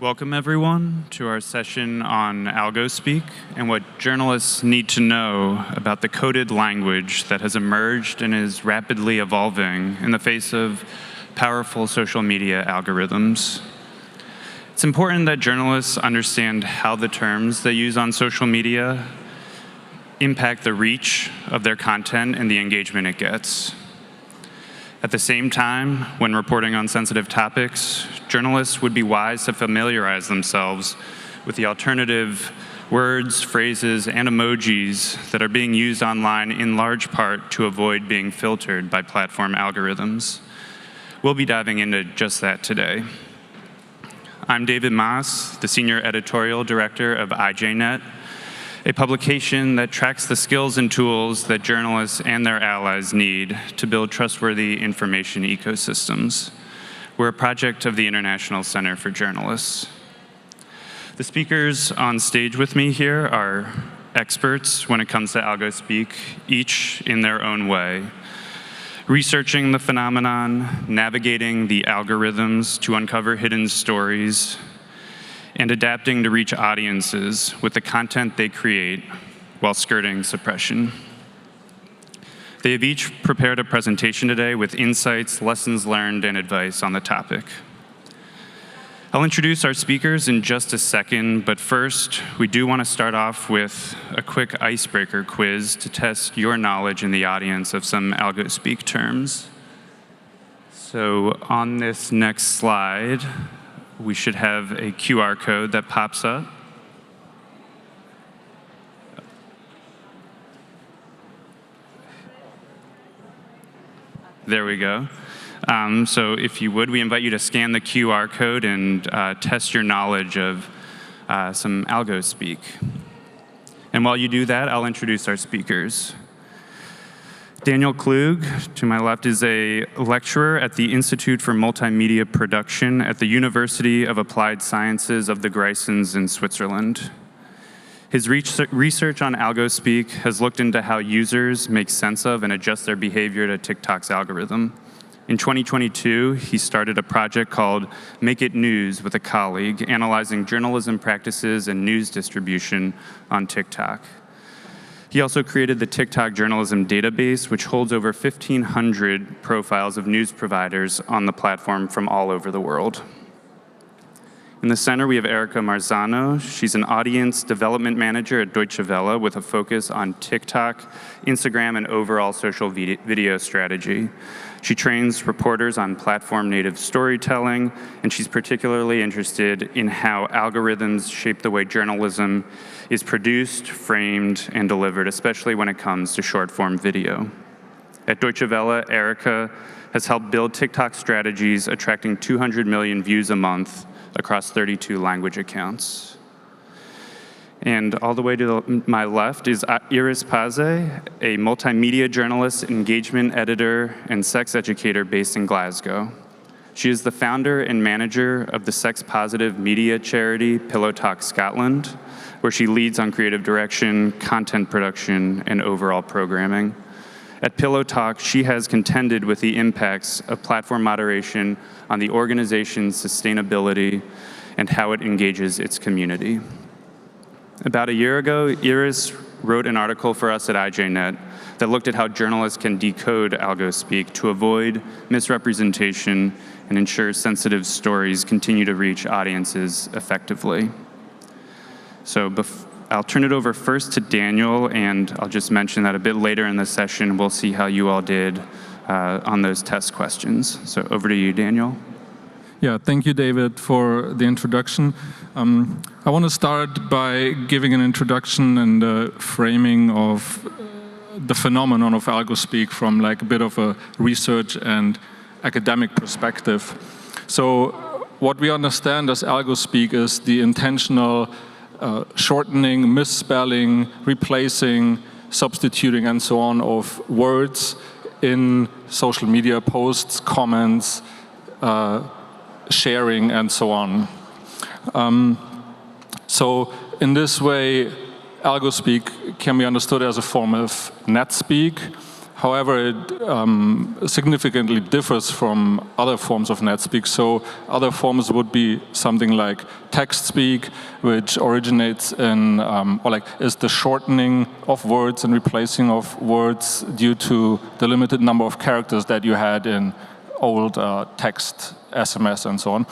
Welcome, everyone, to our session on algospeak and what journalists need to know about the coded language that has emerged and is rapidly evolving in the face of powerful social media algorithms. It's important that journalists understand how the terms they use on social media impact the reach of their content and the engagement it gets. At the same time, when reporting on sensitive topics, journalists would be wise to familiarize themselves with the alternative words, phrases, and emojis that are being used online in large part to avoid being filtered by platform algorithms. We'll be diving into just that today. I'm David Maas, the Senior Editorial Director of IJNet, a publication that tracks the skills and tools that journalists and their allies need to build trustworthy information ecosystems. We're a project of the International Center for Journalists. The speakers on stage with me here are experts when it comes to algospeak, each in their own way, researching the phenomenon, navigating the algorithms to uncover hidden stories, and adapting to reach audiences with the content they create while skirting suppression. They have each prepared a presentation today with insights, lessons learned, and advice on the topic. I'll introduce our speakers in just a second, but first, we do want to start off with a quick icebreaker quiz to test your knowledge in the audience of some algospeak terms. So on this next slide, we should have a QR code that pops up. There we go. So if you would, we invite you to scan the QR code and test your knowledge of some algospeak. And while you do that, I'll introduce our speakers. Daniel Klug, to my left, is a lecturer at the Institute for Multimedia Production at the University of Applied Sciences of the Grisons in Switzerland. His research on algospeak has looked into how users make sense of and adjust their behavior to TikTok's algorithm. In 2022, he started a project called Make It News with a colleague, analyzing journalism practices and news distribution on TikTok. He also created the TikTok journalism database, which holds over 1,500 profiles of news providers on the platform from all over the world. In the center, we have Erika Marzano. She's an audience development manager at Deutsche Welle with a focus on TikTok, Instagram, and overall social video strategy. She trains reporters on platform-native storytelling, and she's particularly interested in how algorithms shape the way journalism is produced, framed, and delivered, especially when it comes to short-form video. At Deutsche Welle, Erika has helped build TikTok strategies attracting 200 million views a month across 32 language accounts. And all the way to my left is Erika Pase, a multimedia journalist, engagement editor, and sex educator based in Glasgow. She is the founder and manager of the sex-positive media charity Pillow Talk Scotland, where she leads on creative direction, content production, and overall programming. At Pillow Talk, she has contended with the impacts of platform moderation on the organization's sustainability and how it engages its community. About a year ago, Iris wrote an article for us at IJNet that looked at how journalists can decode algospeak to avoid misrepresentation and ensure sensitive stories continue to reach audiences effectively. So I'll turn it over first to Daniel, and I'll just mention that a bit later in the session, we'll see how you all did on those test questions. So over to you, Daniel. Yeah, thank you, David, for the introduction. I want to start by giving an introduction and a framing of the phenomenon of algospeak from like a bit of a research and academic perspective. So what we understand as algospeak is the intentional shortening, misspelling, replacing, substituting, and so on of words in social media posts, comments, sharing, and so on. So in this way, algospeak can be understood as a form of net speak, However, it significantly differs from other forms of NetSpeak. So other forms would be something like text speak, which originates in, or like is the shortening of words and replacing of words due to the limited number of characters that you had in old text, SMS, and so on.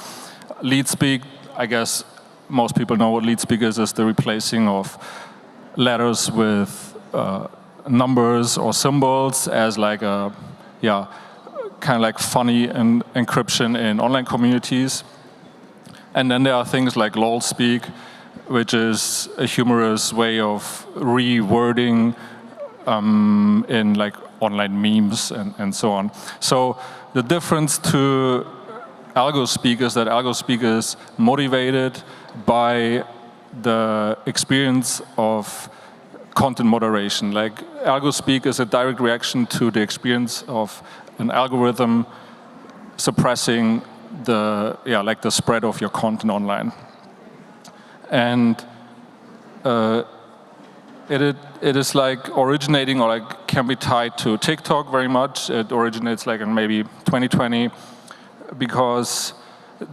Lead speak, I guess most people know what lead speak is the replacing of letters with numbers or symbols as like a, kind of like funny encryption in online communities. And then there are things like lol speak, which is a humorous way of rewording in like online memes and so on. So the difference to algospeak is that algospeak is motivated by the experience of content moderation. Like algospeak is a direct reaction to the experience of an algorithm suppressing the the spread of your content online. And it is like originating, or like can be tied to TikTok very much. It originates like in maybe 2020 because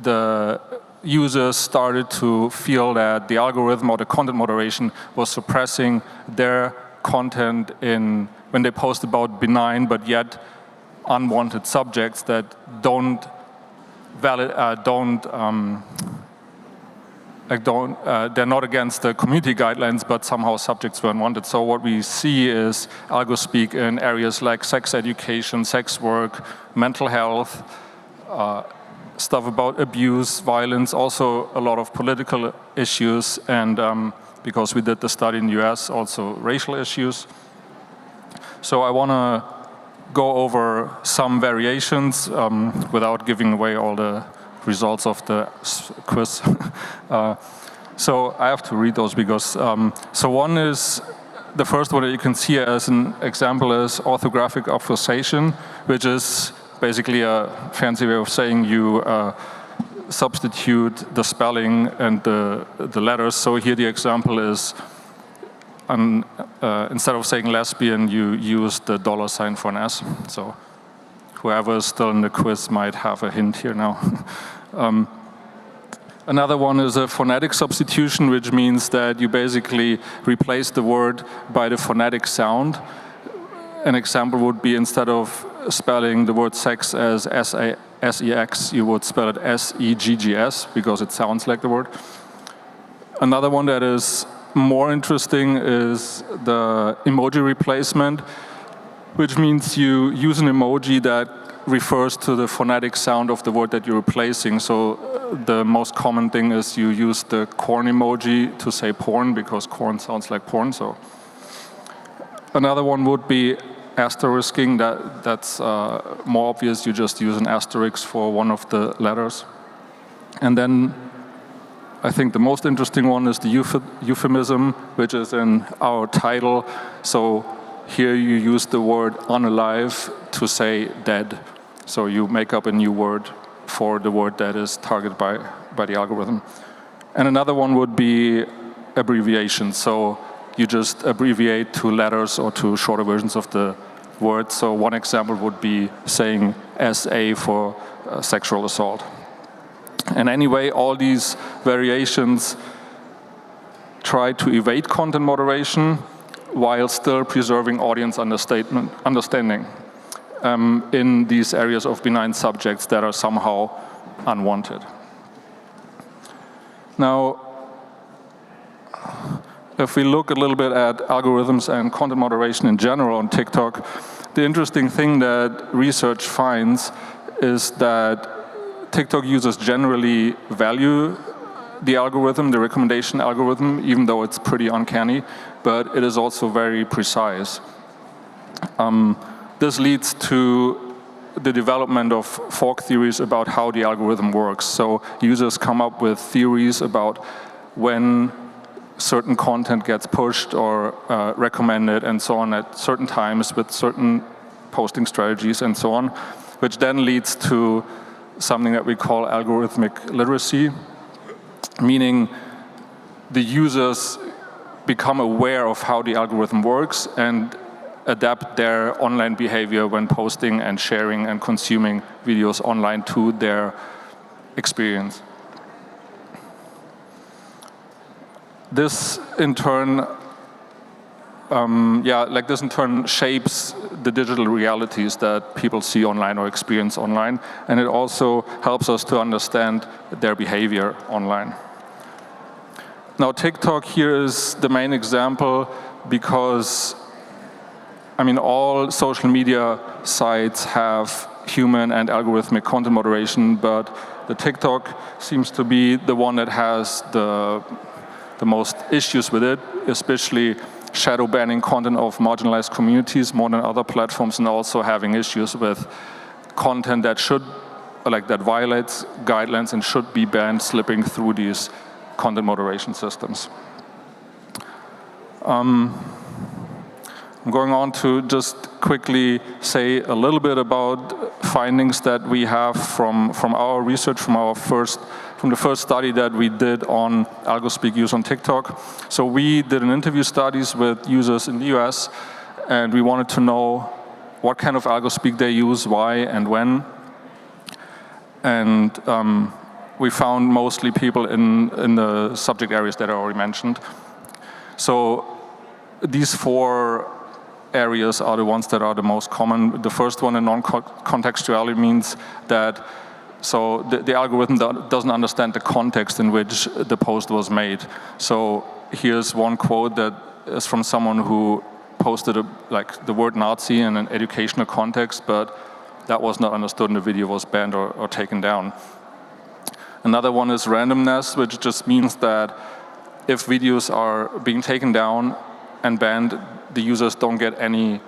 the users started to feel that the algorithm or the content moderation was suppressing their content when they post about benign but yet unwanted subjects that they're not against the community guidelines, but somehow subjects were unwanted. So what we see is algospeak in areas like sex education, sex work, mental health, stuff about abuse, violence, also a lot of political issues, and because we did the study in the US, also racial issues. So I want to go over some variations without giving away all the results of the quiz. So I have to read those because, so one is, the first one that you can see as an example is orthographic obfuscation, which is basically a fancy way of saying you substitute the spelling and the letters. So here the example is, instead of saying lesbian, you use the $ for an S. So whoever is still in the quiz might have a hint here now. Another one is a phonetic substitution, which means that you basically replace the word by the phonetic sound. An example would be, instead of spelling the word sex as S-E-X, you would spell it S-E-G-G-S because it sounds like the word. Another one that is more interesting is the emoji replacement, which means you use an emoji that refers to the phonetic sound of the word that you're replacing. So the most common thing is you use the corn emoji to say porn because corn sounds like porn. So another one would be asterisking. That's more obvious. You just use an asterisk for one of the letters. And then I think the most interesting one is the euphemism, which is in our title. So here you use the word unalive to say dead. So you make up a new word for the word that is targeted by the algorithm. And another one would be abbreviation. So you just abbreviate to letters or to shorter versions of the word. So one example would be saying SA for sexual assault. And anyway, all these variations try to evade content moderation while still preserving audience understanding in these areas of benign subjects that are somehow unwanted. Now, if we look a little bit at algorithms and content moderation in general on TikTok, the interesting thing that research finds is that TikTok users generally value the algorithm, the recommendation algorithm, even though it's pretty uncanny, but it is also very precise. This leads to the development of fork theories about how the algorithm works. So users come up with theories about when certain content gets pushed or recommended and so on at certain times with certain posting strategies and so on, which then leads to something that we call algorithmic literacy, meaning the users become aware of how the algorithm works and adapt their online behavior when posting and sharing and consuming videos online to their experience. This in turn, this in turn shapes the digital realities that people see online or experience online, and it also helps us to understand their behavior online. Now, TikTok here is the main example because, I mean, all social media sites have human and algorithmic content moderation, but the TikTok seems to be the one that has the most issues with it, especially shadow banning content of marginalized communities more than other platforms, and also having issues with content that that violates guidelines and should be banned slipping through these content moderation systems. I'm going on to just quickly say a little bit about findings that we have from our research, from the first study that we did on algospeak use on TikTok. So we did an interview studies with users in the US, and we wanted to know what kind of algospeak they use, why, and when. And we found mostly people in the subject areas that I already mentioned. So these 4 areas are the ones that are the most common. The first one, in non-contextuality, means that the algorithm doesn't understand the context in which the post was made. So here's one quote that is from someone who posted the word Nazi in an educational context, but that was not understood and the video was banned or taken down. Another one is randomness, which just means that if videos are being taken down and banned, the users don't get any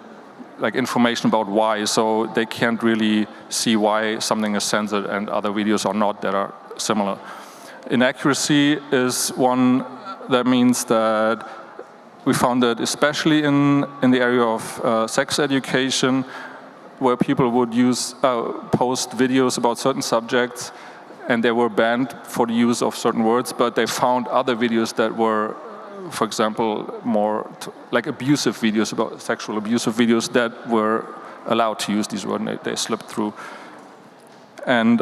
information about why, so they can't really see why something is censored and other videos are not that are similar. Inaccuracy is one that means that we found that especially in the area of sex education, where people would post videos about certain subjects and they were banned for the use of certain words, but they found other videos that were, for example, more abusive videos, about sexual abusive videos, that were allowed to use these words, and they slipped through. And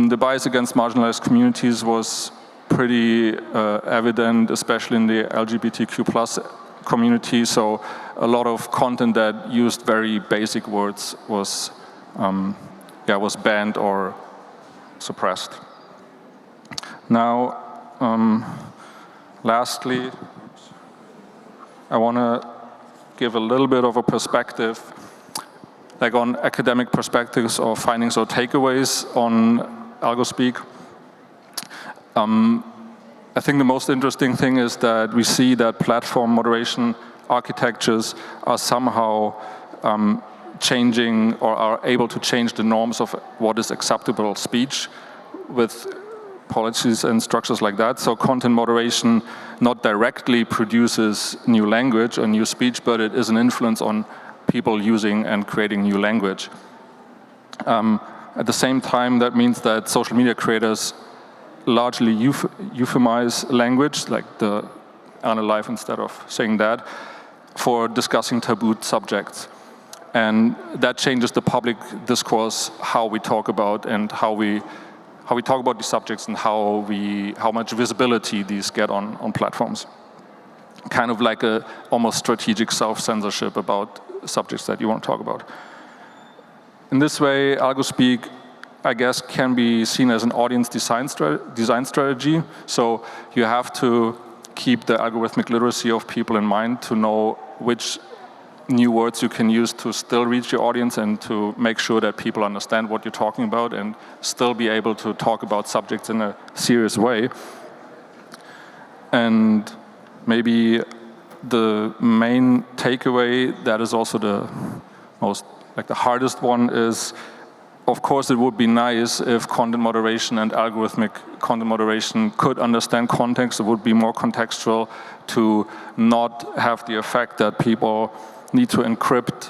the bias against marginalized communities was pretty evident, especially in the LGBTQ+ community. So a lot of content that used very basic words was banned or suppressed. Now, lastly, I want to give a little bit of a perspective, on academic perspectives or findings or takeaways on algospeak. I think the most interesting thing is that we see that platform moderation architectures are somehow changing or are able to change the norms of what is acceptable speech with policies and structures like that. So content moderation not directly produces new language or new speech, but it is an influence on people using and creating new language. At the same time, that means that social media creators largely euphemize language, like the Unaliving instead of saying that, for discussing taboo subjects. And that changes the public discourse, how we talk about and how we talk about these subjects and how much visibility these get on platforms. Kind of like a almost strategic self-censorship about subjects that you want to talk about. In this way, algospeak, I guess, can be seen as an audience design strategy. So you have to keep the algorithmic literacy of people in mind to know which new words you can use to still reach your audience and to make sure that people understand what you're talking about and still be able to talk about subjects in a serious way. And maybe the main takeaway, that is also the most, the hardest one, is, of course, it would be nice if content moderation and algorithmic content moderation could understand context. It would be more contextual to not have the effect that people need to encrypt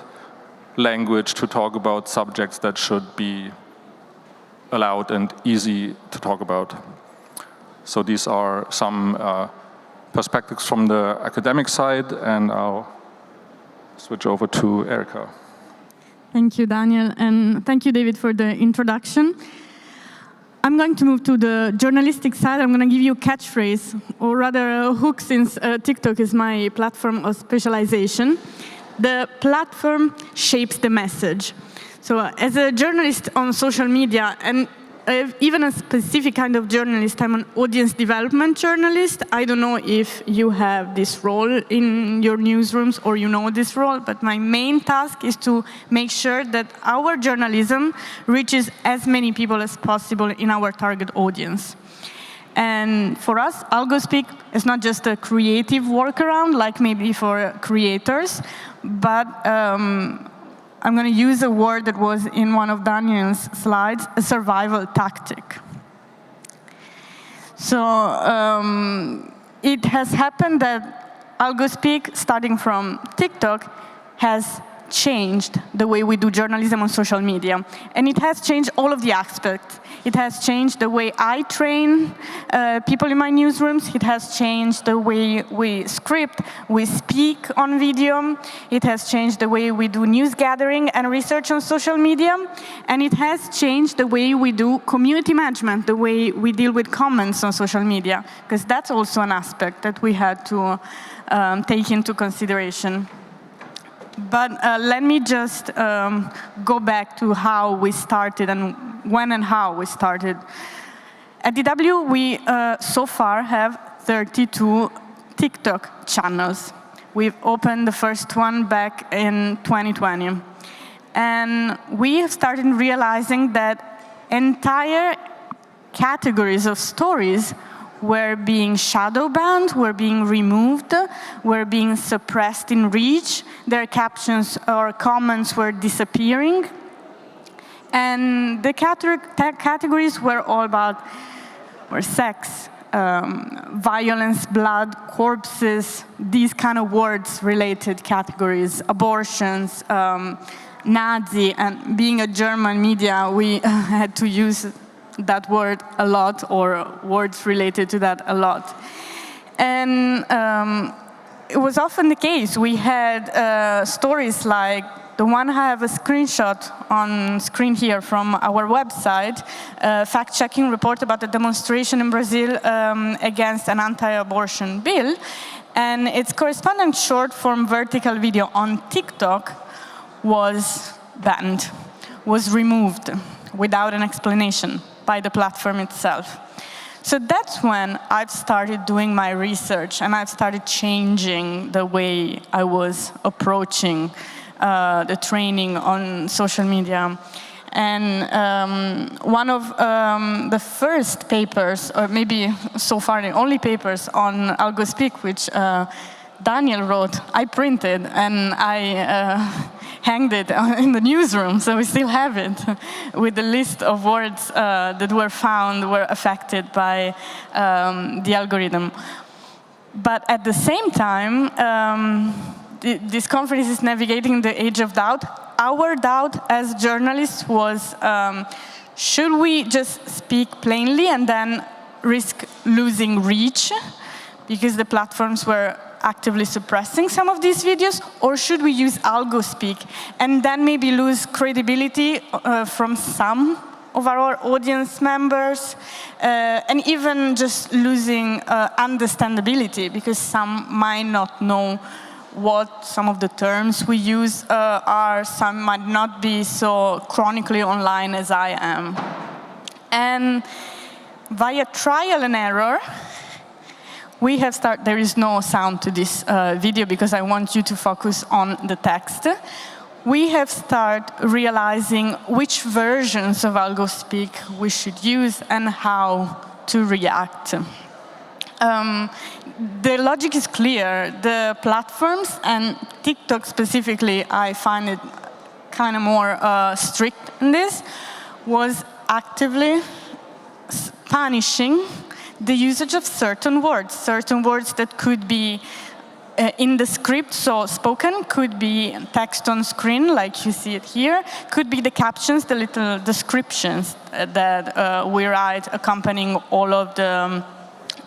language to talk about subjects that should be allowed and easy to talk about. So these are some perspectives from the academic side, and I'll switch over to Erika. Thank you, Daniel, and thank you, David, for the introduction. I'm going to move to the journalistic side. I'm going to give you a catchphrase, or rather a hook, since TikTok is my platform of specialization. The platform shapes the message. So as a journalist on social media, and even a specific kind of journalist, I'm an audience development journalist. I don't know if you have this role in your newsrooms or you know this role, but my main task is to make sure that our journalism reaches as many people as possible in our target audience. And for us, algospeak is not just a creative workaround, like maybe for creators, but I'm going to use a word that was in one of Daniel's slides, a survival tactic. So it has happened that algospeak, starting from TikTok, has changed the way we do journalism on social media. And it has changed all of the aspects. It has changed the way I train people in my newsrooms. It has changed the way we script, we speak on video. It has changed the way we do news gathering and research on social media. And it has changed the way we do community management, the way we deal with comments on social media, because that's also an aspect that we had to take into consideration. But let me just go back to how we started and when and how we started. At DW, we so far have 32 TikTok channels. We've opened the first one back in 2020. And we have started realizing that entire categories of stories were being shadow banned, were being removed, were being suppressed in reach. Their captions or comments were disappearing. And the categories were all about sex, violence, blood, corpses, these kind of words-related categories, abortions, Nazi, and being a German media, we had to use that word a lot, or words related to that a lot. And it was often the case. We had stories like the one I have a screenshot on screen here from our website, fact-checking report about a demonstration in Brazil against an anti-abortion bill. And its corresponding short-form vertical video on TikTok was banned, was removed without an explanation by the platform itself. So that's when I've started doing my research, and I've started changing the way I was approaching the training on social media. And one of the first papers, or maybe so far the only papers on algospeak, which Daniel wrote, I printed, and I hanged it in the newsroom, so we still have it, with the list of words that were found were affected by the algorithm. But at the same time, this conference is navigating the age of doubt. Our doubt as journalists was, should we just speak plainly and then risk losing reach because the platforms were actively suppressing some of these videos, or should we use algospeak and then maybe lose credibility from some of our audience members, and even just losing understandability, because some might not know what some of the terms we use are, some might not be so chronically online as I am. And via trial and error, we have started. There is no sound to this video because I want you to focus on the text. We have started realizing which versions of algospeak we should use and how to react. The logic is clear. The platforms, and TikTok specifically, I find it kind of more strict in this, was actively punishing the usage of certain words that could be in the script, so spoken, could be text on screen, like you see it here, could be the captions, the little descriptions that we write accompanying all of the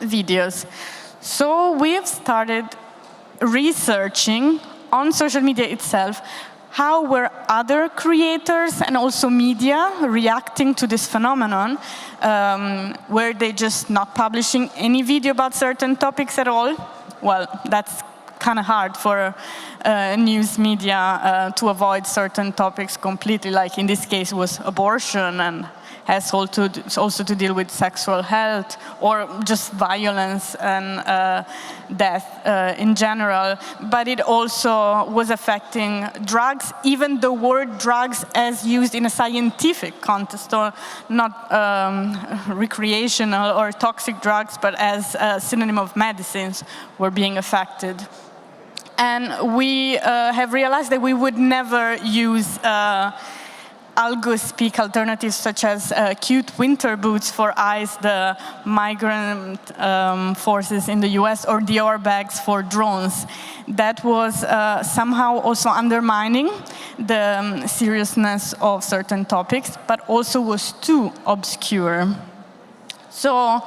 videos. So we've started researching on social media itself, how were other creators and also media reacting to this phenomenon? Were they just not publishing any video about certain topics at all? Well, that's kind of hard for news media to avoid certain topics completely, like in this case was abortion and has also to deal with sexual health or just violence and death in general. But it also was affecting drugs, even the word drugs as used in a scientific context, or not recreational or toxic drugs, but as a synonym of medicines were being affected. And we have realized that we would never use algospeak alternatives such as cute winter boots for ICE, the migrant forces in the US, or Dior bags for drones. That was somehow also undermining the seriousness of certain topics, but also was too obscure. So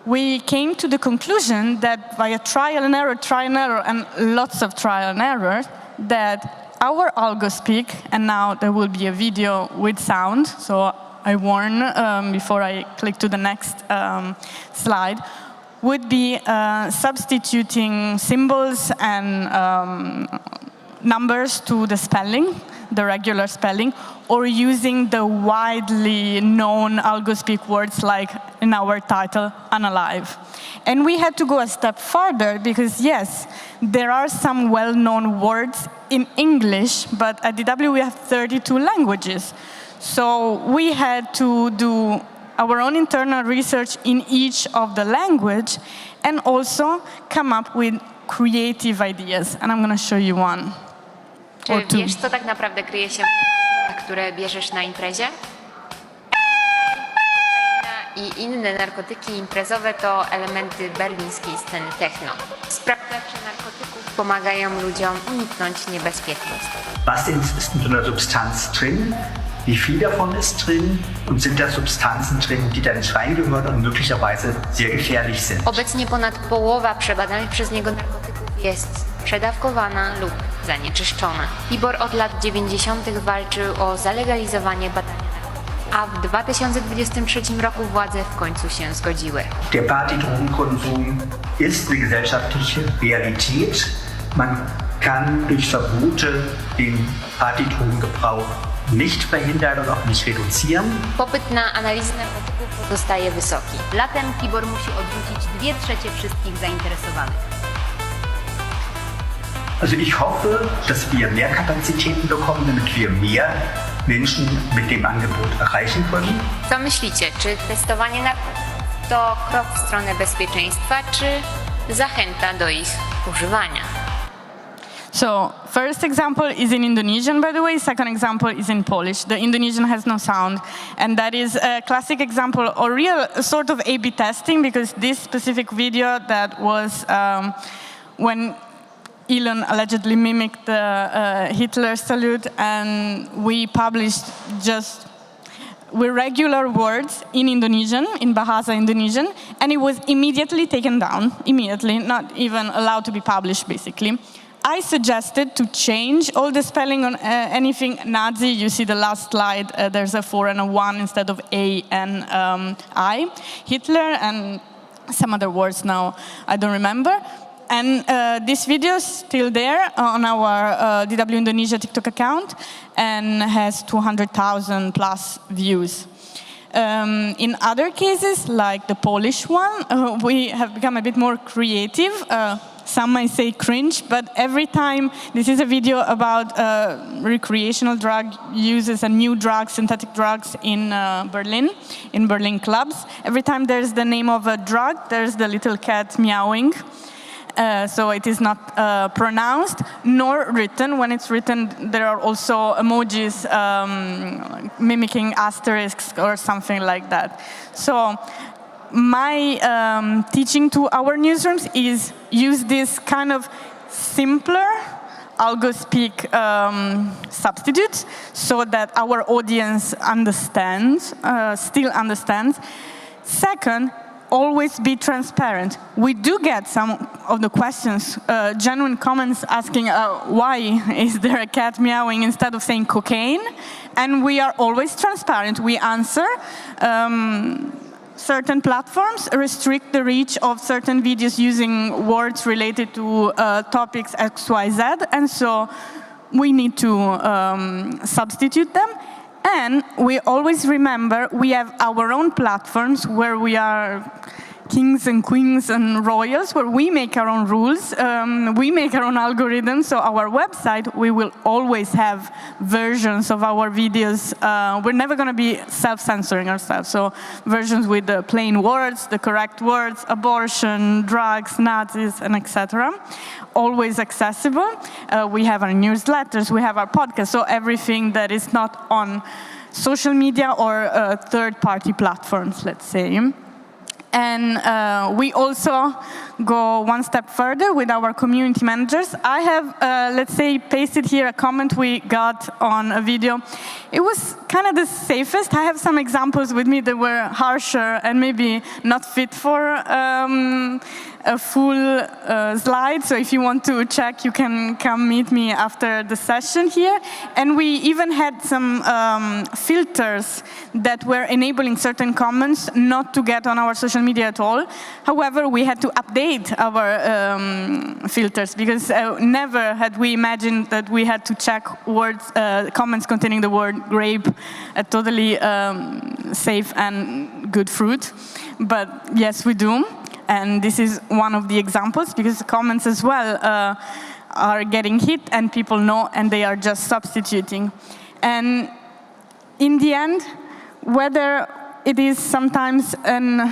we came to the conclusion that via trial and error, and lots of trial and error, that our algospeak, and now there will be a video with sound, so I warn before I click to the next slide, would be substituting symbols and numbers to the spelling, the regular spelling, or using the widely known algospeak words like in our title, Unalive. And we had to go a step further because yes, there are some well-known words in English, but at DW we have 32 languages. So we had to do our own internal research in each of the language and also come up with creative ideas. And I'm going to show you one. Czy wiesz, co tak naprawdę kryje się w które bierzesz na imprezie? I inne narkotyki imprezowe to elementy berlińskiej sceny techno. Sprzedacze narkotyków pomagają ludziom uniknąć niebezpieczeństw. Was ist in so einer Substanz drin? Wie viel davon ist drin? Und sind da Substanzen drin, die da nicht reingehören und möglicherweise sehr gefährlich sind? Obecnie ponad połowa przebadanych przez niego narkotyków jest przedawkowana lub zanieczyszczona. Tibor od lat 90. walczył o zalegalizowanie badania, a w 2023 roku władze w końcu się zgodziły. Der Partydrogenkonsum ist eine gesellschaftliche Realität. Man kann durch Verbote den Partydrogengebrauch nicht verhindern und auch nicht reduzieren. Popyt na analizy narkotyków pozostaje wysoki. Latem Tibor musi odrzucić 2/3 wszystkich zainteresowanych. Also ich hoffe, dass wir mehr Kapazitäten bekommen, damit wir mehr Menschen mit dem Angebot erreichen können. Co myślicie? Czy testowanie narkotyków to krok w stronę bezpieczeństwa, czy zachęta do ich używania? So, first example is in Indonesian, by the way. Second example is in Polish. The Indonesian has no sound. And that is a classic example or real sort of A/B testing, because this specific video that was when Elon allegedly mimicked the Hitler salute, and we published just with regular words in Indonesian, in Bahasa Indonesian, and it was immediately taken down, not even allowed to be published, basically. I suggested to change all the spelling on anything Nazi. You see the last slide, there's a 4 and a 1 instead of A and I. Hitler and some other words now I don't remember. And this video is still there on our DW Indonesia TikTok account and has 200,000 plus views. In other cases, like the Polish one, we have become a bit more creative. Some might say cringe, but every time, this is a video about recreational drug uses and new drugs, synthetic drugs in Berlin clubs. Every time there's the name of a drug, there's the little cat meowing. So it is not pronounced nor written. When it's written, there are also emojis mimicking asterisks or something like that. So my teaching to our newsrooms is use this kind of simpler algospeak substitutes so that our audience understands, still understands. Second, always be transparent. We do get some of the questions, genuine comments asking why is there a cat meowing instead of saying cocaine, and we are always transparent. We answer. Certain platforms restrict the reach of certain videos using words related to topics XYZ, and so we need to substitute them. And we always remember we have our own platforms where we are kings and queens and royals, where we make our own rules, we make our own algorithms. So our website, we will always have versions of our videos. We're never going to be self-censoring ourselves. So versions with the plain words, the correct words, abortion, drugs, Nazis, and etc. Always accessible. We have our newsletters, we have our podcasts, so everything that is not on social media or third-party platforms, let's say. And we also go one step further with our community managers. I have, let's say, pasted here a comment we got on a video. It was kind of the safest. I have some examples with me that were harsher and maybe not fit for a full slide. So if you want to check, you can come meet me after the session here. And we even had some filters that were enabling certain comments not to get on our social media at all. However, we had to update our filters because never had we imagined that we had to check words, comments containing the word grape, a totally safe and good fruit. But yes, we do. And this is one of the examples, because the comments as well are getting hit, and people know, and they are just substituting. And in the end, whether it is sometimes an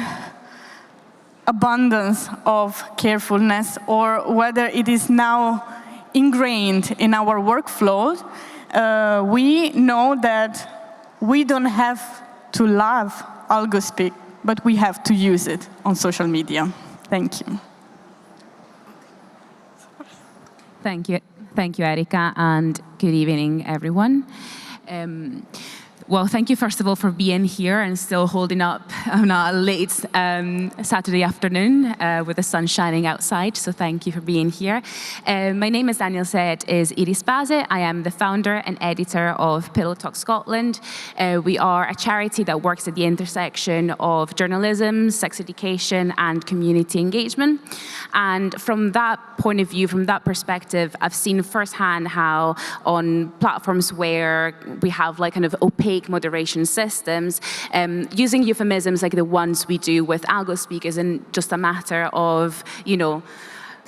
abundance of carefulness, or whether it is now ingrained in our workflow, we know that we don't have to love algospeak, but we have to use it on social media. Thank you. Thank you, Erika, and good evening, everyone. Well, thank you, first of all, for being here and still holding up on a late Saturday afternoon with the sun shining outside, so thank you for being here. My name, as Daniel said, is Erika Pase. I am the founder and editor of Pillow Talk Scotland. We are a charity that works at the intersection of journalism, sex education, and community engagement. And from that point of view, from that perspective, I've seen firsthand how on platforms where we have like kind of opaque moderation systems, using euphemisms like the ones we do with algospeak isn't just a matter of, you know,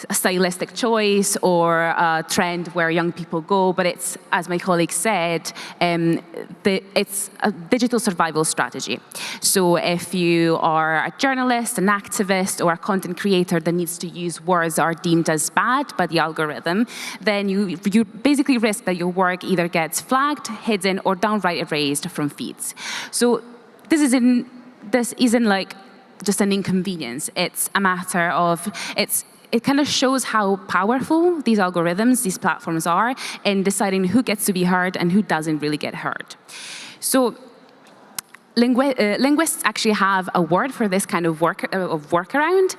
a stylistic choice or a trend where young people go, but it's, as my colleague said, it's a digital survival strategy. So if you are a journalist, an activist, or a content creator that needs to use words that are deemed as bad by the algorithm, then you basically risk that your work either gets flagged, hidden, or downright erased from feeds. So this isn't like just an inconvenience. It's a matter of, it kind of shows how powerful these algorithms, these platforms are in deciding who gets to be heard and who doesn't really get heard. So linguists actually have a word for this kind of workaround.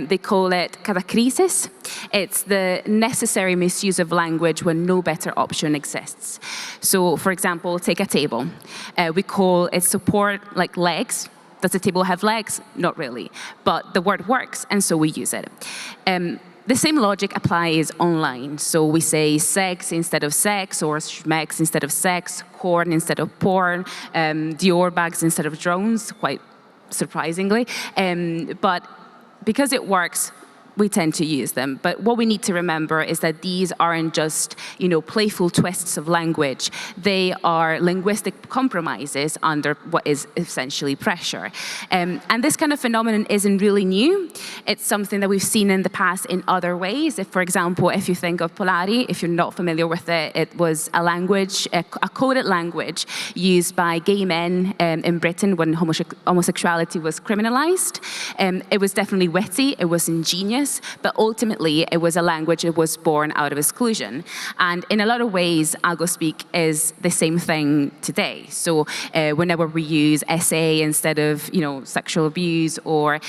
They call it katakrisis. It's the necessary misuse of language when no better option exists. So, for example, take a table. We call its support like legs. Does the table have legs? Not really. But the word works, and so we use it. The same logic applies online. So we say sex instead of sex, or schmex instead of sex, corn instead of porn, Dior bags instead of drones, quite surprisingly. But because it works, we tend to use them. But what we need to remember is that these aren't just, you know, playful twists of language. They are linguistic compromises under what is essentially pressure. And this kind of phenomenon isn't really new. It's something that we've seen in the past in other ways. If, for example, if you think of Polari, if you're not familiar with it, it was a language, a coded language used by gay men in Britain when homosexuality was criminalized. It was definitely witty, it was ingenious, use, but ultimately it was a language that was born out of exclusion. And in a lot of ways, algospeak is the same thing today. So whenever we use SA instead of sexual abuse, or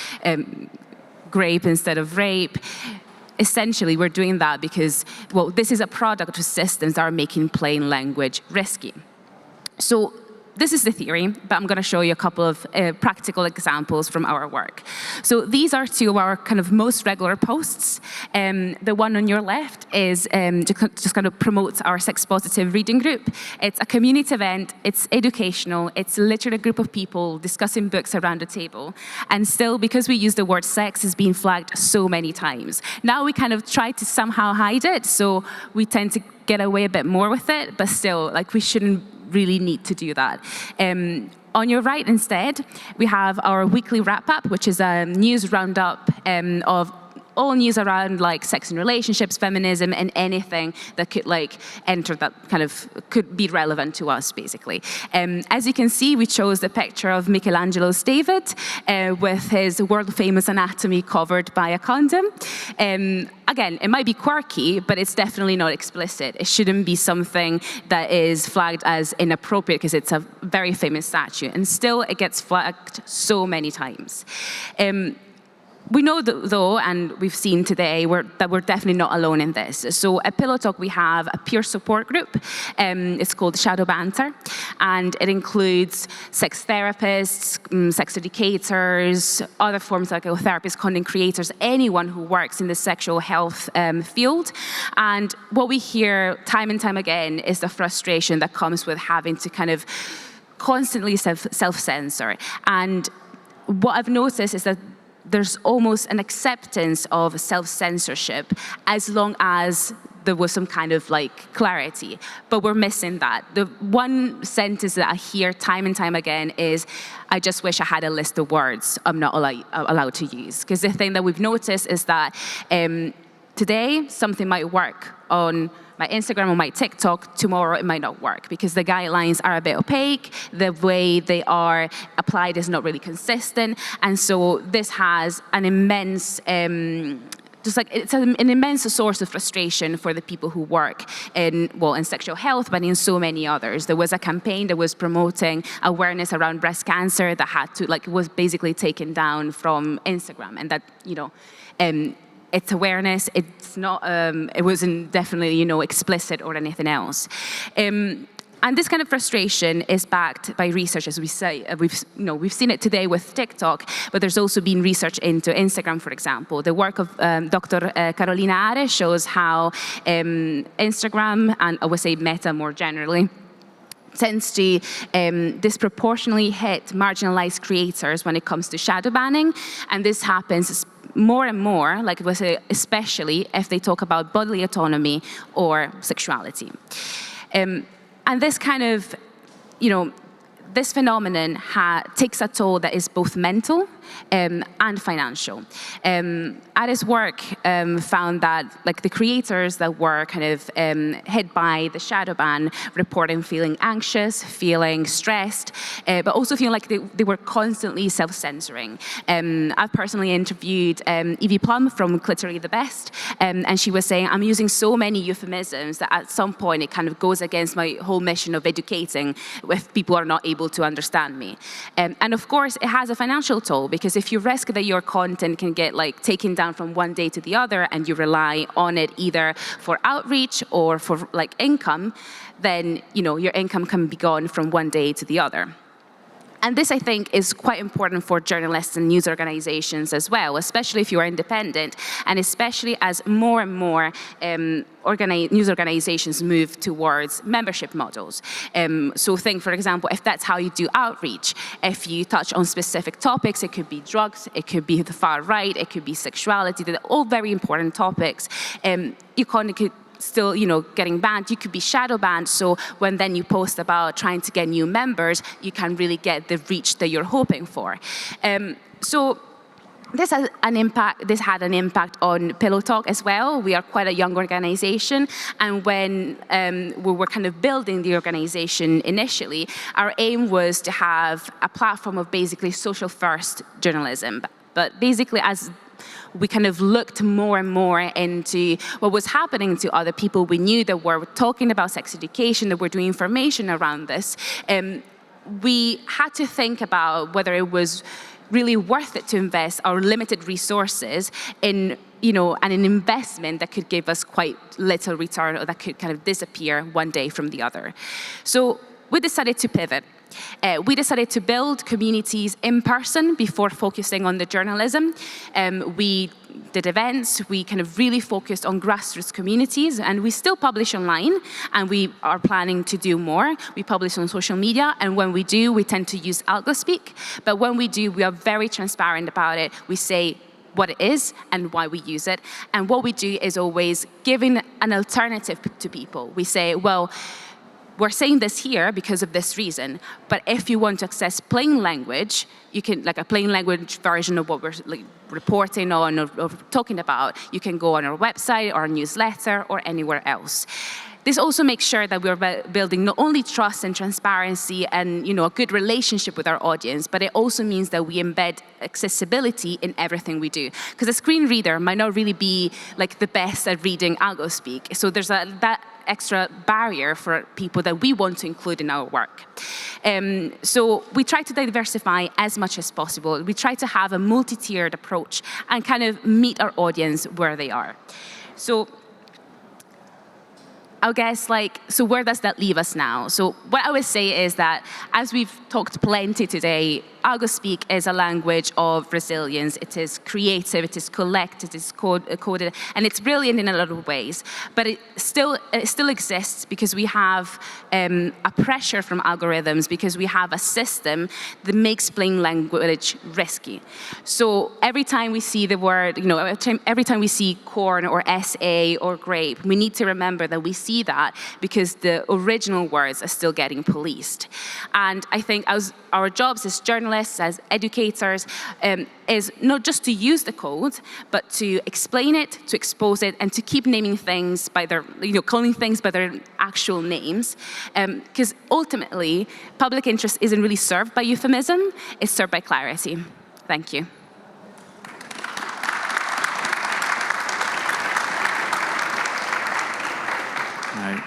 grape instead of rape, essentially we're doing that because, well, this is a product of systems that are making plain language risky. So this is the theory, but I'm going to show you a couple of practical examples from our work. So these are two of our kind of most regular posts. The one on your left is just kind of promotes our sex positive reading group. It's a community event, it's educational, it's literally a group of people discussing books around a table. And still, because we use the word sex, it's been flagged so many times. Now we kind of try to somehow hide it, so we tend to get away a bit more with it, but still, like, we shouldn't really need to do that. On your right instead, we have our weekly wrap-up, which is a news roundup of all news around like sex and relationships, feminism, and anything that could like enter that kind of could be relevant to us, basically. As you can see, we chose the picture of Michelangelo's David with his world-famous anatomy covered by a condom. Again, it might be quirky, but it's definitely not explicit. It shouldn't be something that is flagged as inappropriate because it's a very famous statue, and still it gets flagged so many times. We know, though, and we've seen today, that we're definitely not alone in this. So at Pillow Talk, we have a peer support group. It's called Shadow Banter, and it includes sex therapists, sex educators, other forms like therapists, content creators, anyone who works in the sexual health field. And what we hear time and time again is the frustration that comes with having to kind of constantly self-censor. And what I've noticed is that there's almost an acceptance of self-censorship as long as there was some kind of like clarity, but we're missing that. The one sentence that I hear time and time again is, I just wish I had a list of words I'm not allowed to use. Because the thing that we've noticed is that today something might work on my Instagram or my TikTok, tomorrow it might not work because the guidelines are a bit opaque, the way they are applied is not really consistent, and so this has an immense, it's an immense source of frustration for the people who work in sexual health, but in so many others. There was a campaign that was promoting awareness around breast cancer that was basically taken down from Instagram, and that, it's awareness. It's not. It wasn't definitely, explicit or anything else. And this kind of frustration is backed by research, as we say. We've seen it today with TikTok, but there's also been research into Instagram, for example. The work of Dr. Carolina Ares shows how Instagram, and I would say Meta more generally, tends to disproportionately hit marginalized creators when it comes to shadow banning, and this happens more and more, like we say, especially if they talk about bodily autonomy or sexuality. And this kind of, this phenomenon takes a toll that is both mental and financial. Ares' work found that the creators that were kind of hit by the shadow ban reporting feeling anxious, feeling stressed, but also feeling like they were constantly self-censoring. I've personally interviewed Evie Plum from Clitory the Best, and she was saying, I'm using so many euphemisms that at some point it kind of goes against my whole mission of educating if people are not able to understand me. And of course, it has a financial toll, because if you risk that your content can get taken down from one day to the other, and you rely on it either for outreach or for income, then your income can be gone from one day to the other. And this, I think, is quite important for journalists and news organizations as well, especially if you are independent, and especially as more and more news organizations move towards membership models. So think, for example, if that's how you do outreach, if you touch on specific topics, it could be drugs, it could be the far right, it could be sexuality, they're all very important topics. You could still, getting banned. You could be shadow banned, so when then you post about trying to get new members, you can really get the reach that you're hoping for. So this had an impact on Pillow Talk as well. We are quite a young organization, and when we were kind of building the organization initially, our aim was to have a platform of basically social first journalism. But basically, as we kind of looked more and more into what was happening to other people we knew that were talking about sex education, that were doing information around this. We had to think about whether it was really worth it to invest our limited resources in an investment that could give us quite little return or that could kind of disappear one day from the other. So we decided to pivot. We decided to build communities in person before focusing on the journalism. We did events, we kind of really focused on grassroots communities, and we still publish online, and we are planning to do more. We publish on social media, and when we do, we tend to use algospeak. But when we do, we are very transparent about it. We say what it is and why we use it. And what we do is always giving an alternative to people. We say, well, we're saying this here because of this reason, but if you want to access plain language, you can, like a plain language version of what we're reporting on or talking about, you can go on our website or our newsletter or anywhere else. This also makes sure that we're building not only trust and transparency and a good relationship with our audience, but it also means that we embed accessibility in everything we do. Because a screen reader might not really be like the best at reading algospeak. So there's that extra barrier for people that we want to include in our work. So we try to diversify as much as possible. We try to have a multi-tiered approach and kind of meet our audience where they are. So I guess, so where does that leave us now? So what I would say is that, as we've talked plenty today, algospeak is a language of resilience. It is creative, it is collected, it is coded, and it's brilliant in a lot of ways. But it still exists because we have a pressure from algorithms, because we have a system that makes plain language risky. So every time we see the word, every time we see corn or SA or grape, we need to remember that we see that because the original words are still getting policed. And I think as our jobs as journalists, as educators, is not just to use the code, but to explain it, to expose it, and to keep naming things by their, calling things by their actual names. Because ultimately, public interest isn't really served by euphemism, it's served by clarity. Thank you. All right.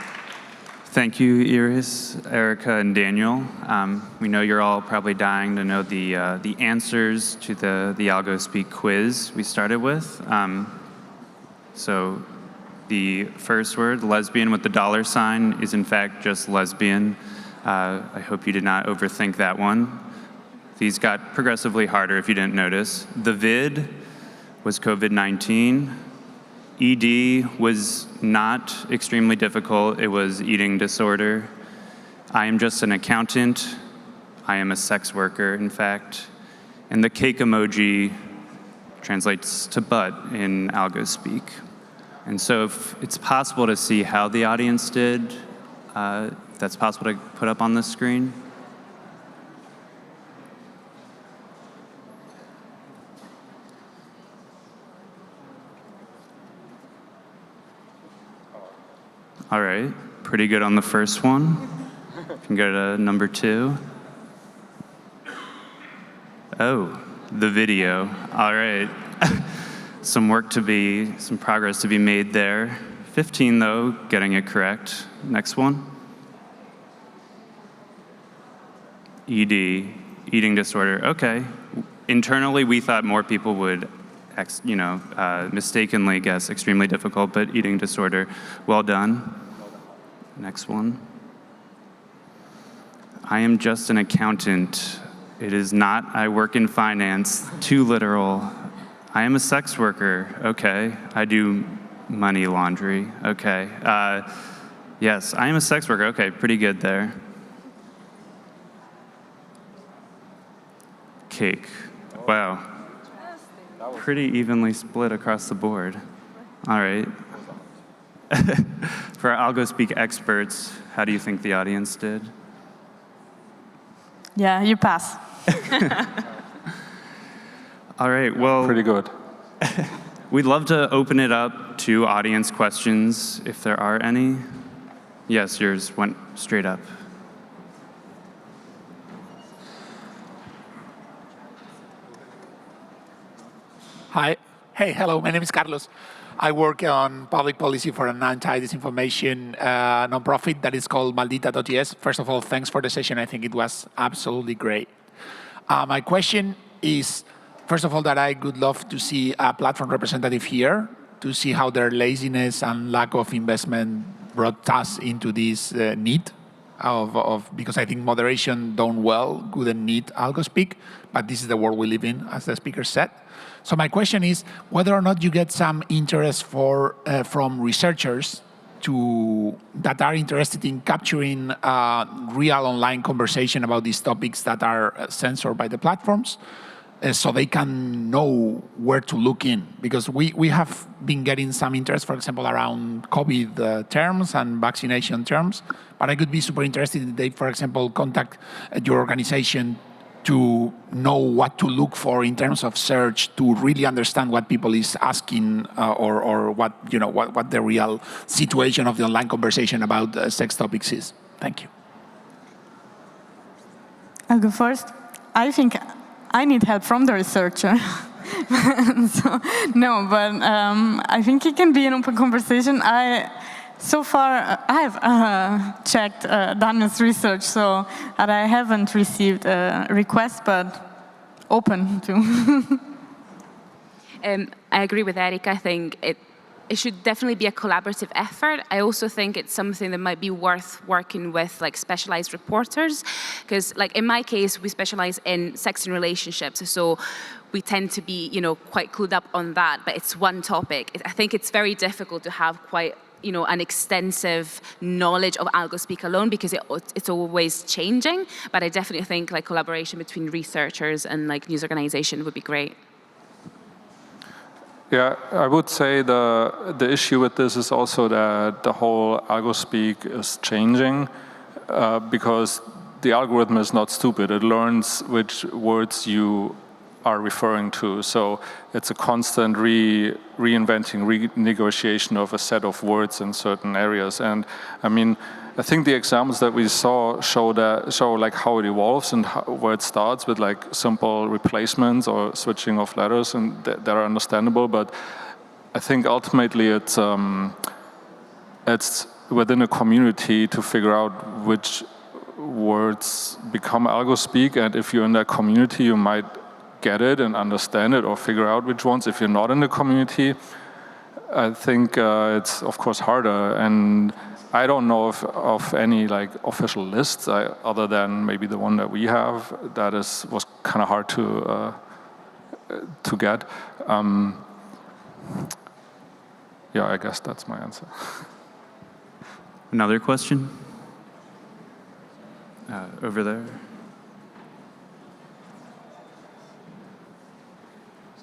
Thank you, Iris, Erika, and Daniel. We know you're all probably dying to know the answers to the algospeak quiz we started with. So the first word, lesbian with the $sign, is in fact just lesbian. I hope you did not overthink that one. These got progressively harder if you didn't notice. The vid was COVID-19. ED was not extremely difficult. It was eating disorder. I am just an accountant. I am a sex worker, in fact. And the cake emoji translates to butt in algospeak. And so if it's possible to see how the audience did, if that's possible to put up on the screen. All right, pretty good on the first one. Can go to number 2. Oh, the video. All right. Some progress to be made there. 15 though, getting it correct. Next one. ED, eating disorder. Okay. Internally, we thought more people would mistakenly guess extremely difficult, but eating disorder. Well done. Next one. I am just an accountant. It is not, I work in finance. Too literal. I am a sex worker. Okay. I do money laundry. Okay. Yes, I am a sex worker. Okay, pretty good there. Cake. Wow. Pretty evenly split across the board. All right. For our algospeak experts, how do you think the audience did? Yeah, you pass. All right, well. Pretty good. We'd love to open it up to audience questions, if there are any. Yes, yours went straight up. Hi, Hey, hello, my name is Carlos. I work on public policy for an anti-disinformation nonprofit that is called Maldita.es. First of all, thanks for the session. I think it was absolutely great. My question is, first of all, that I would love to see a platform representative here to see how their laziness and lack of investment brought us into this need because I think moderation done well couldn't need algospeak, but this is the world we live in, as the speaker said. So my question is whether or not you get some interest from researchers that are interested in capturing real online conversation about these topics that are censored by the platforms, so they can know where to look in. Because we have been getting some interest, for example, around COVID terms and vaccination terms, but I could be super interested if they, for example, contact your organization to know what to look for in terms of search to really understand what people is asking or what the real situation of the online conversation about sex topics is. Thank you. I'll go first. I think I need help from the researcher. I think it can be an open conversation. So far, I have checked Daniel's research, so that I haven't received a request, but open to. I agree with Erika. I think it should definitely be a collaborative effort. I also think it's something that might be worth working with like specialized reporters, because like in my case, we specialize in sex and relationships, so we tend to be quite clued up on that, but it's one topic. I think it's very difficult to have quite an extensive knowledge of algospeak alone because it's always changing. But I definitely think like collaboration between researchers and like news organization would be great. Yeah, I would say the issue with this is also that the whole algospeak is changing because the algorithm is not stupid. It learns which words you are referring to. So it's a constant reinventing, renegotiation of a set of words in certain areas. And I mean, I think the examples that we saw show like how it evolves and where it starts with like simple replacements or switching of letters, and that are understandable. But I think ultimately it's within a community to figure out which words become algospeak, and if you're in that community, you might get it and understand it or figure out which ones. If you're not in the community, I think it's of course harder. And I don't know of any like official lists other than maybe the one that we have that was kind of hard to get. Yeah, I guess that's my answer. Another question? Over there.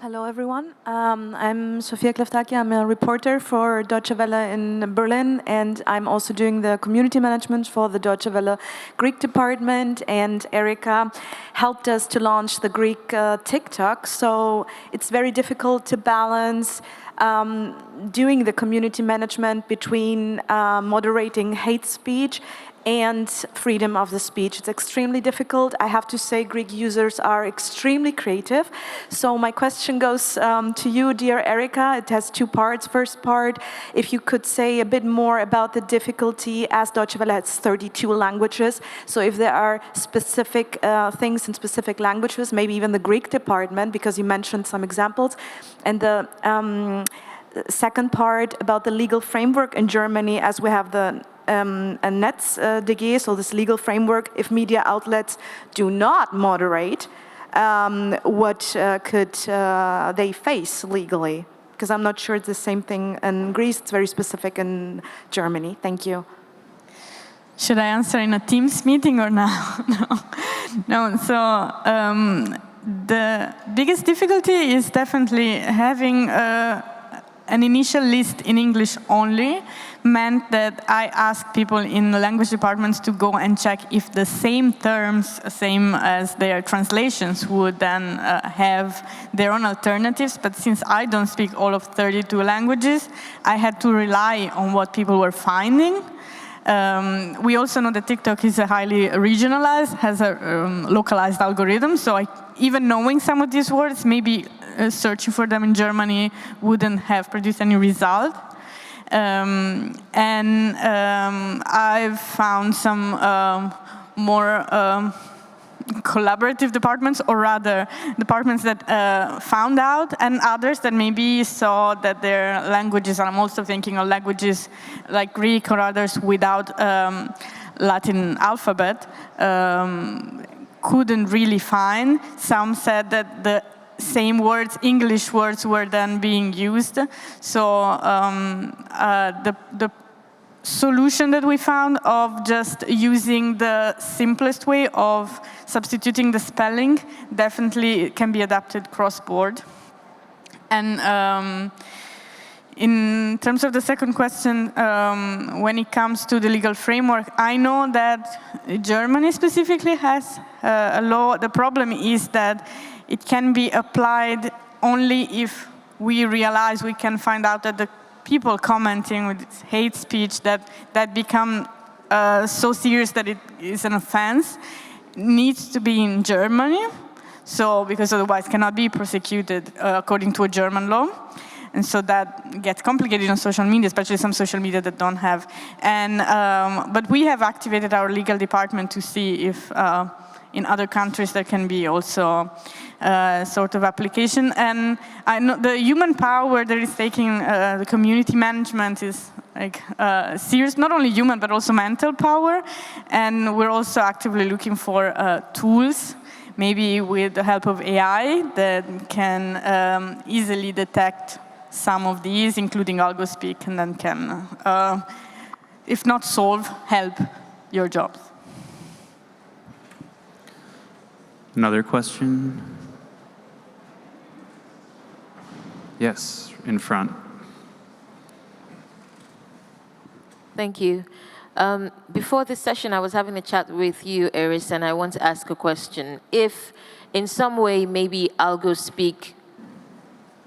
Hello, everyone. I'm Sofia Kleftaki. I'm a reporter for Deutsche Welle in Berlin, and I'm also doing the community management for the Deutsche Welle Greek department. And Erika helped us to launch the Greek TikTok. So it's very difficult to balance doing the community management between moderating hate speech and freedom of the speech. It's extremely difficult. I have to say Greek users are extremely creative. So my question goes to you, dear Erika. It has two parts. First part, if you could say a bit more about the difficulty, as Deutsche Welle has 32 languages. So if there are specific things in specific languages, maybe even the Greek department, because you mentioned some examples. And the second part about the legal framework in Germany, as we have the Netz.de, so this legal framework, if media outlets do not moderate, what could they face legally? Because I'm not sure it's the same thing in Greece, it's very specific in Germany. Thank you. Should I answer in a Teams meeting or now? No. So the biggest difficulty is definitely having an initial list in English only meant that I asked people in the language departments to go and check if the same terms, same as their translations, would then have their own alternatives. But since I don't speak all of 32 languages, I had to rely on what people were finding. We also know that TikTok is a highly regionalized, has a localized algorithm, so even knowing some of these words, maybe searching for them in Germany wouldn't have produced any result. I've found some more collaborative departments, or rather departments that found out, and others that maybe saw that their languages, and I'm also thinking of languages like Greek or others without Latin alphabet, couldn't really find. Some said that the same words, English words, were then being used. So the solution that we found of just using the simplest way of substituting the spelling definitely can be adapted cross-board. And in terms of the second question, when it comes to the legal framework, I know that Germany specifically has a law. The problem is that it can be applied only if we realize, we can find out that the people commenting with hate speech that become so serious that it is an offense needs to be in Germany. So, because otherwise cannot be prosecuted according to a German law. And so that gets complicated on social media, especially some social media that don't have. And but we have activated our legal department to see if in other countries there can be also sort of application. And I know the human power that is taking the community management is like serious, not only human but also mental power. And we're also actively looking for tools, maybe with the help of AI, that can easily detect some of these, including algospeak, and then can, if not solve, help your jobs. Another question? Yes, in front. Thank you. Before this session, I was having a chat with you, Erika, and I want to ask a question. If, in some way, maybe algospeak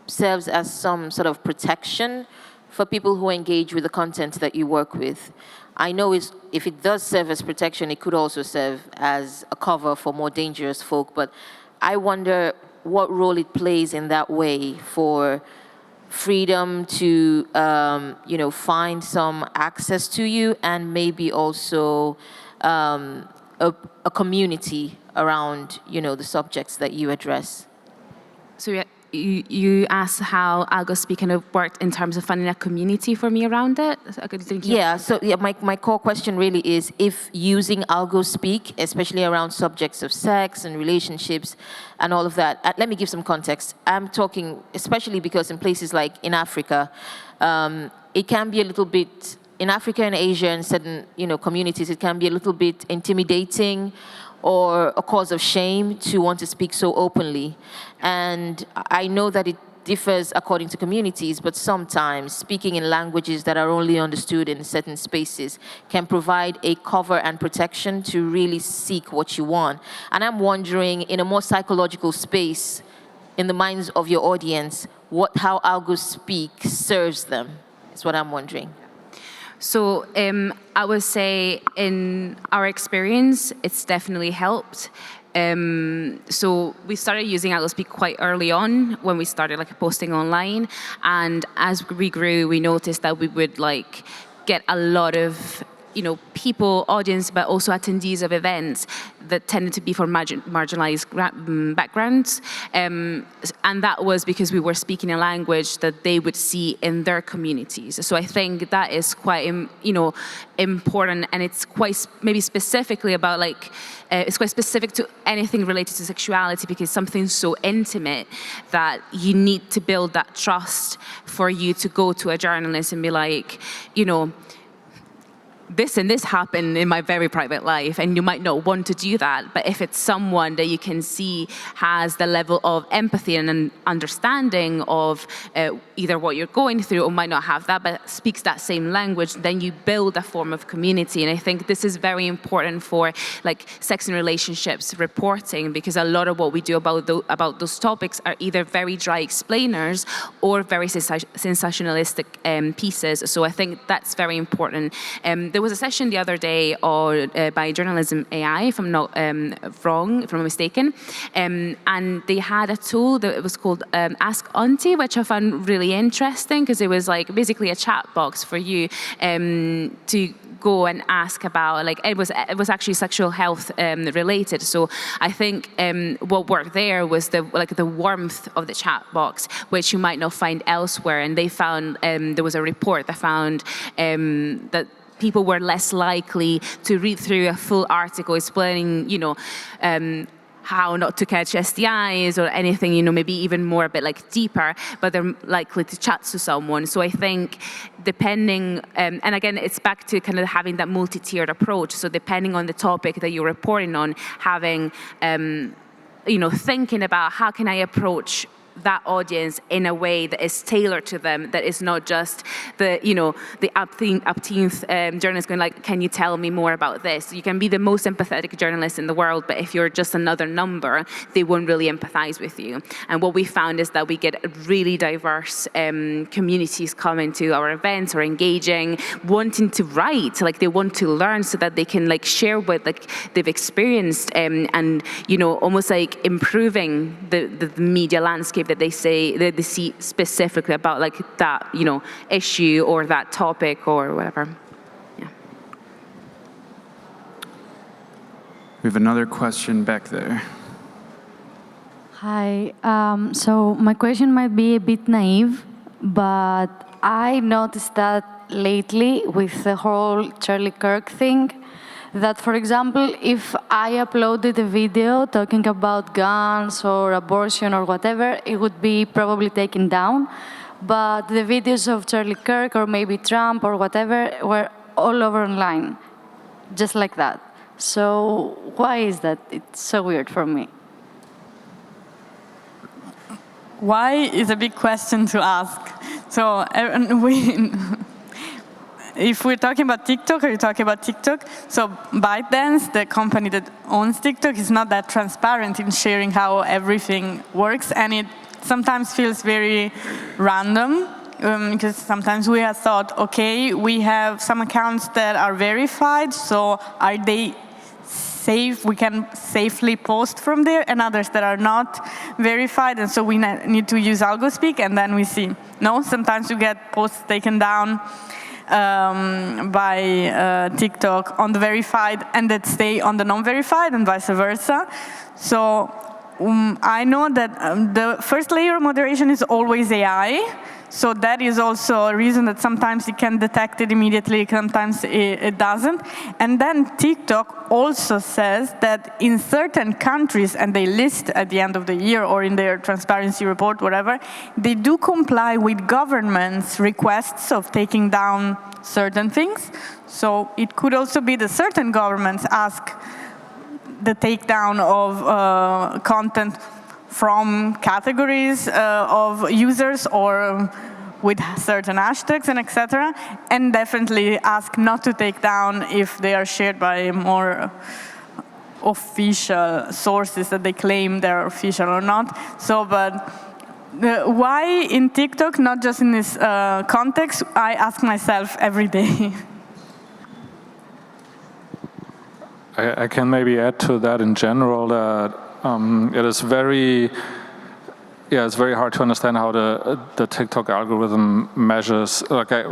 serves as some sort of protection for people who engage with the content that you work with. I know if it does serve as protection, it could also serve as a cover for more dangerous folk, but I wonder what role it plays in that way for freedom to find some access to you, and maybe also a community around the subjects that you address. So you asked how algospeak kind of worked in terms of finding a community for me around it? My core question really is, if using algospeak, especially around subjects of sex and relationships and all of that, let me give some context. I'm talking, especially because in places like in Africa, it can be a little bit, in Africa and Asia and certain communities, it can be a little bit intimidating or a cause of shame to want to speak so openly. And I know that it differs according to communities, but sometimes speaking in languages that are only understood in certain spaces can provide a cover and protection to really seek what you want. And I'm wondering, in a more psychological space, in the minds of your audience, how algospeak serves them, is what I'm wondering. So I would say in our experience, it's definitely helped. So we started using algospeak quite early on when we started posting online. And as we grew, we noticed that we would get a lot of people, audience, but also attendees of events that tended to be from marginalized backgrounds. And that was because we were speaking a language that they would see in their communities. So I think that is quite, important, and it's quite maybe specifically about it's quite specific to anything related to sexuality, because something so intimate that you need to build that trust for you to go to a journalist and be like, this and this happened in my very private life, and you might not want to do that. But if it's someone that you can see has the level of empathy and an understanding of either what you're going through, or might not have that, but speaks that same language, then you build a form of community. And I think this is very important for sex and relationships reporting, because a lot of what we do about those topics are either very dry explainers or very sensationalistic pieces. So I think that's very important. There was a session the other day by Journalism AI, if I'm not wrong, if I'm not mistaken, and they had a tool that was called Ask Auntie, which I found really interesting because it was like basically a chat box for you to go and ask about, like, it was actually sexual health related. So I think what worked there was the warmth of the chat box, which you might not find elsewhere. And they found there was a report that found that people were less likely to read through a full article explaining, how not to catch STIs or anything, maybe even more a bit like deeper, but they're likely to chat to someone. So I think depending, and again, it's back to kind of having that multi-tiered approach. So depending on the topic that you're reporting on, having, thinking about how can I approach that audience in a way that is tailored to them, that is not just the upteenth journalist going like, can you tell me more about this? You can be the most empathetic journalist in the world, but if you're just another number, they won't really empathize with you. And what we found is that we get really diverse communities coming to our events or engaging, wanting to write, like they want to learn so that they can like share what like they've experienced and almost like improving the media landscape that they see specifically about like that, issue or that topic or whatever. Yeah. We have another question back there. Hi. So my question might be a bit naive, but I noticed that lately with the whole Charlie Kirk thing, that, for example, if I uploaded a video talking about guns or abortion or whatever, it would be probably taken down. But the videos of Charlie Kirk or maybe Trump or whatever were all over online, just like that. So why is that? It's so weird for me. Why is a big question to ask. So if we're talking about TikTok, are you talking about TikTok? So ByteDance, the company that owns TikTok, is not that transparent in sharing how everything works, and it sometimes feels very random, because sometimes we have thought, okay, we have some accounts that are verified, so are they safe? We can safely post from there, and others that are not verified, and so we need to use algospeak, and then we see, no, sometimes you get posts taken down by TikTok on the verified and that stay on the non-verified and vice versa. So I know that the first layer of moderation is always AI. So that is also a reason that sometimes it can detect it immediately, sometimes it doesn't. And then TikTok also says that in certain countries, and they list at the end of the year or in their transparency report, whatever, they do comply with governments' requests of taking down certain things. So it could also be that certain governments ask the takedown of content from categories of users or with certain hashtags and etc. And definitely ask not to take down if they are shared by more official sources that they claim they're official or not. So, but why in TikTok, not just in this context, I ask myself every day. I can maybe add to that in general that it is very, it's very hard to understand how the TikTok algorithm measures,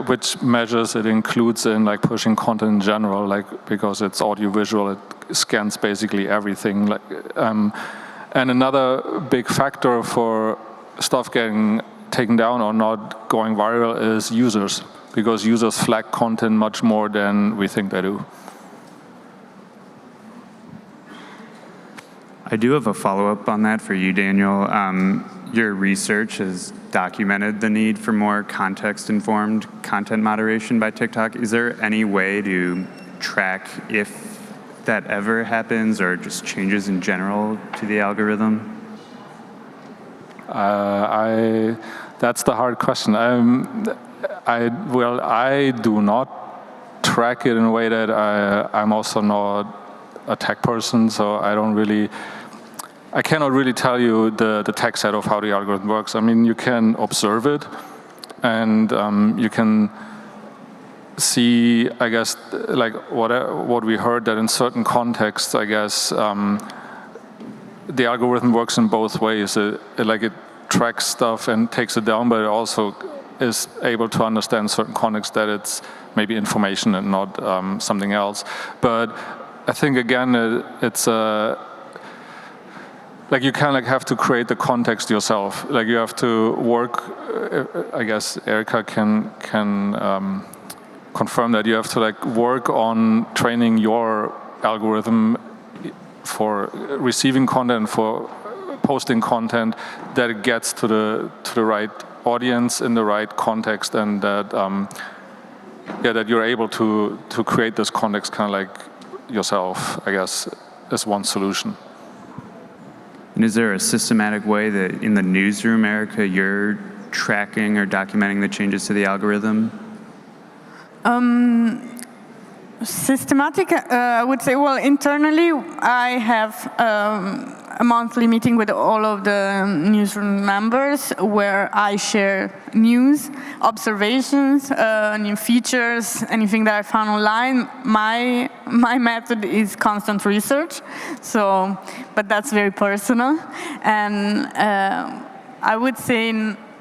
which measures it includes in like pushing content in general, like because it's audiovisual, it scans basically everything. And another big factor for stuff getting taken down or not going viral is users, because users flag content much more than we think they do. I do have a follow-up on that for you, Daniel. Your research has documented the need for more context-informed content moderation by TikTok. Is there any way to track if that ever happens or just changes in general to the algorithm? That's the hard question. I do not track it in a way that I'm also not a tech person, so I cannot really tell you the tech side of how the algorithm works. I mean, you can observe it, and you can see, I guess, like what we heard, that in certain contexts, I guess, the algorithm works in both ways. Like it tracks stuff and takes it down, but it also is able to understand certain contexts that it's maybe information and not something else. But I think again, it's like you kind of have to create the context yourself. Like you have to work. I guess Erika can confirm that you have to like work on training your algorithm for receiving content, for posting content, that it gets to the right audience in the right context, and that that you're able to create this context kind of like yourself, I guess, as one solution. And is there a systematic way that in the newsroom, Erika, you're tracking or documenting the changes to the algorithm? Systematic, I would say, well, internally, I have a monthly meeting with all of the newsroom members where I share news, observations, new features, anything that I found online. My method is constant research, so, but that's very personal. And I would say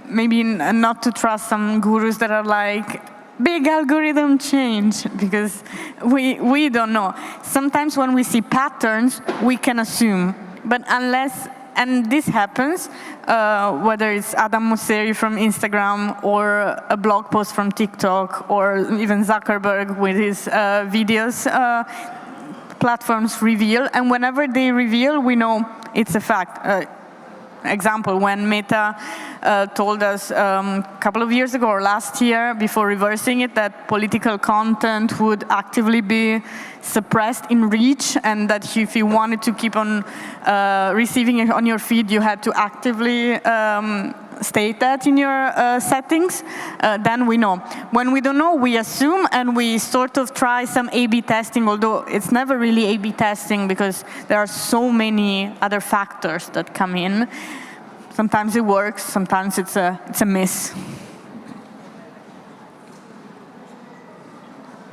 maybe not to trust some gurus that are like, big algorithm change, because we don't know. Sometimes when we see patterns, we can assume, but unless, and this happens, whether it's Adam Mosseri from Instagram or a blog post from TikTok or even Zuckerberg with his videos, platforms reveal, and whenever they reveal, we know it's a fact. Example, when Meta told us a couple of years ago or last year, before reversing it, that political content would actively be suppressed in reach, and that if you wanted to keep on receiving it on your feed, you had to actively state that in your settings, then we know. When we don't know, we assume, and we sort of try some A/B testing, although it's never really A/B testing because there are so many other factors that come in. Sometimes it works, sometimes it's a miss.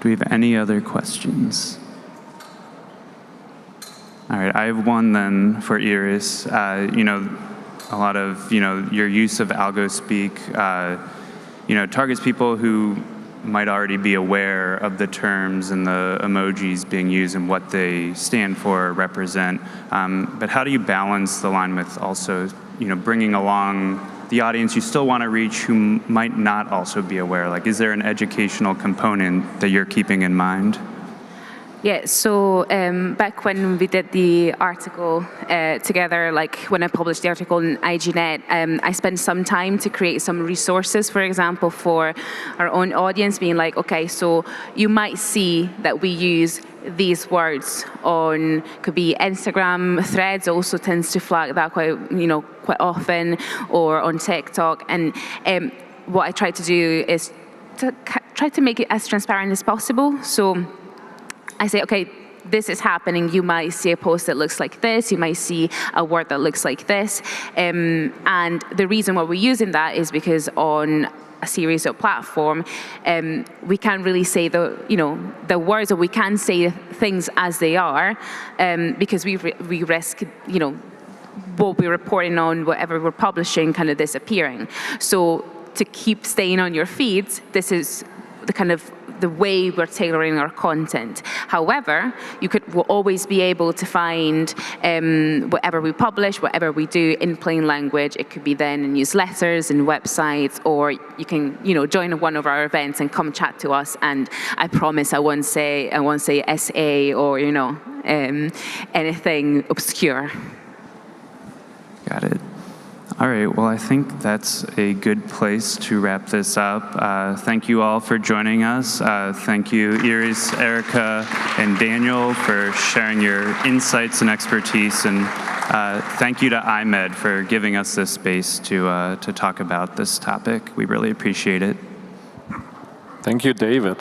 Do we have any other questions? All right, I have one then for Iris. A lot of your use of algospeak, targets people who might already be aware of the terms and the emojis being used and what they stand for or represent. But how do you balance the line with also, bringing along the audience you still want to reach who might not also be aware? Like, is there an educational component that you're keeping in mind? Yeah, so back when we did the article together, like when I published the article in IGNet, I spent some time to create some resources, for example, for our own audience, being like, okay, so you might see that we use these words on, could be Instagram, Threads also tends to flag that quite often, or on TikTok. And what I try to do is to try to make it as transparent as possible. So I say, okay, this is happening. You might see a post that looks like this. You might see a word that looks like this. And the reason why we're using that is because on a series of platform, we can't really say the words, or we can say things as they are, because we risk, what we're reporting on, whatever we're publishing, kind of disappearing. So to keep staying on your feeds, this is the way we're tailoring our content. However, will always be able to find whatever we publish, whatever we do in plain language. It could be then in newsletters and websites, or you can join one of our events and come chat to us. And I promise I won't say SA or anything obscure. Got it. All right, well, I think that's a good place to wrap this up. Thank you all for joining us. Thank you, Iris, Erika, and Daniel for sharing your insights and expertise. And thank you to IMED for giving us this space to talk about this topic. We really appreciate it. Thank you, David.